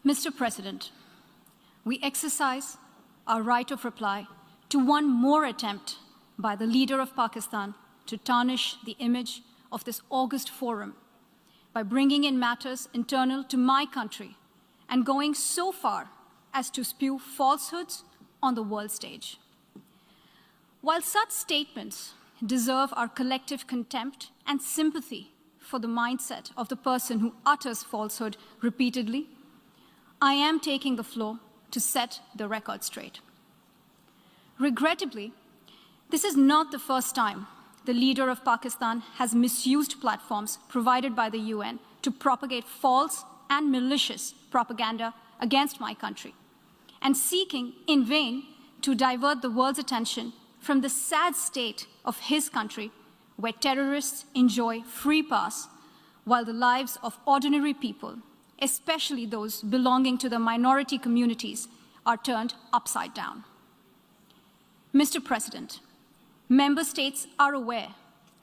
Mr. President, we exercise our right of reply to one more attempt by the leader of Pakistan to tarnish the image of this august forum by bringing in matters internal to my country and going so far as to spew falsehoods on the world stage. While such statements deserve our collective contempt and sympathy for the mindset of the person who utters falsehood repeatedly, I am taking the floor to set the record straight. Regrettably, this is not the first time the leader of Pakistan has misused platforms provided by the UN to propagate false and malicious propaganda against my country, and seeking in vain to divert the world's attention from the sad state of his country, where terrorists enjoy free pass while the lives of ordinary people, especially those belonging to the minority communities, are turned upside down. Mr. President, member states are aware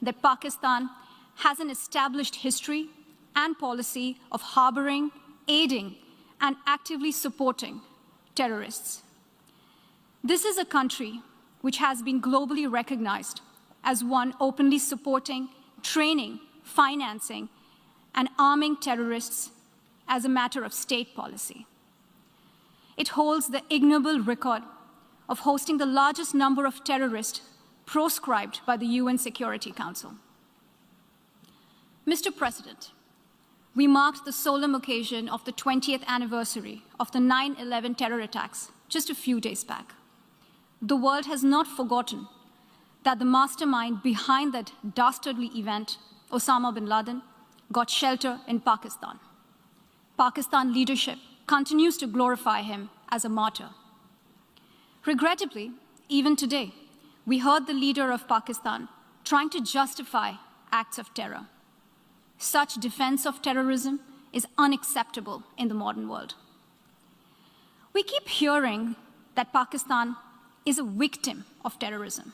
that Pakistan has an established history and policy of harboring, aiding, and actively supporting terrorists. This is a country which has been globally recognized as one openly supporting, training, financing, and arming terrorists as a matter of state policy. It holds the ignoble record of hosting the largest number of terrorists proscribed by the UN Security Council. Mr. President, we marked the solemn occasion of the 20th anniversary of the 9/11 terror attacks just a few days back. The world has not forgotten that the mastermind behind that dastardly event, Osama Bin Laden, got shelter in Pakistan. Pakistan leadership continues to glorify him as a martyr. Regrettably, even today, we heard the leader of Pakistan trying to justify acts of terror. Such defense of terrorism is unacceptable in the modern world. We keep hearing that Pakistan is a victim of terrorism.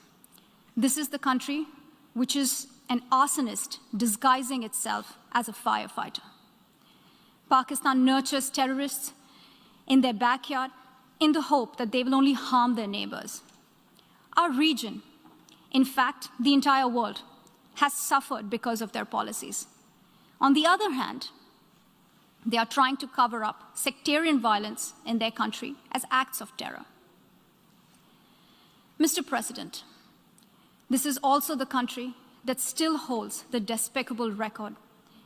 This is the country which is an arsonist disguising itself as a firefighter. Pakistan nurtures terrorists in their backyard in the hope that they will only harm their neighbors. Our region, in fact, the entire world, has suffered because of their policies. On the other hand, they are trying to cover up sectarian violence in their country as acts of terror. Mr. President, this is also the country that still holds the despicable record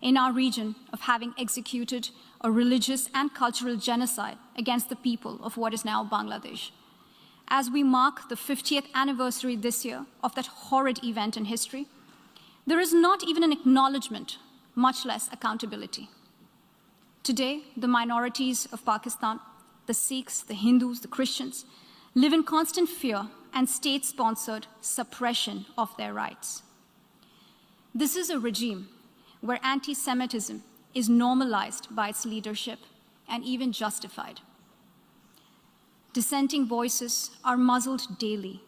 in our region of having executed a religious and cultural genocide against the people of what is now Bangladesh. As we mark the 50th anniversary this year of that horrid event in history, there is not even an acknowledgement, much less accountability. Today, the minorities of Pakistan, the Sikhs, the Hindus, the Christians, live in constant fear and state-sponsored suppression of their rights. This is a regime where anti-Semitism is normalized by its leadership and even justified. Dissenting voices are muzzled daily,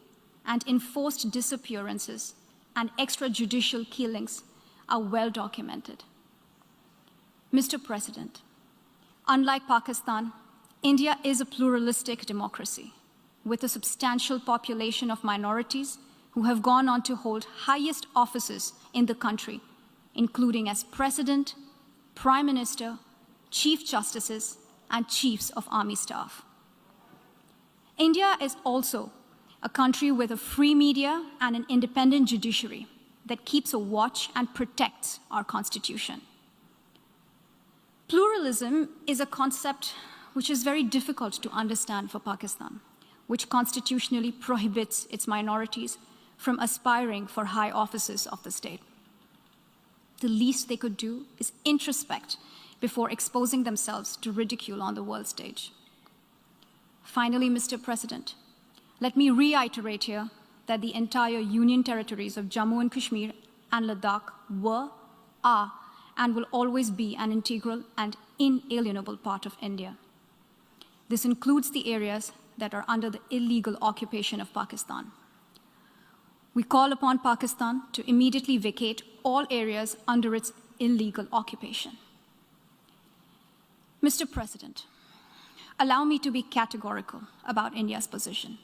and enforced disappearances and extrajudicial killings are well documented. Mr. President, unlike Pakistan, India is a pluralistic democracy with a substantial population of minorities who have gone on to hold highest offices in the country, including as President, Prime Minister, Chief Justices, and Chiefs of Army Staff. India is also a country with a free media and an independent judiciary that keeps a watch and protects our Constitution. Pluralism is a concept which is very difficult to understand for Pakistan, which constitutionally prohibits its minorities from aspiring for high offices of the state. The least they could do is introspect before exposing themselves to ridicule on the world stage. Finally, Mr. President, let me reiterate here that the entire Union territories of Jammu and Kashmir and Ladakh were, are, and will always be an integral and inalienable part of India. This includes the areas that are under the illegal occupation of Pakistan. We call upon Pakistan to immediately vacate all areas under its illegal occupation. Mr. President, allow me to be categorical about India's position.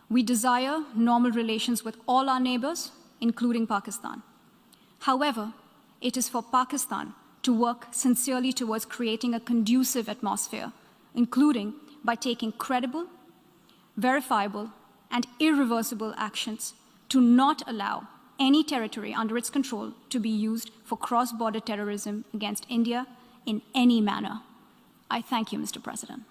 We desire normal relations with all our neighbors, including Pakistan. However, it is for Pakistan to work sincerely towards creating a conducive atmosphere, including by taking credible, verifiable, and irreversible actions to not allow any territory under its control to be used for cross-border terrorism against India in any manner. I thank you, Mr. President.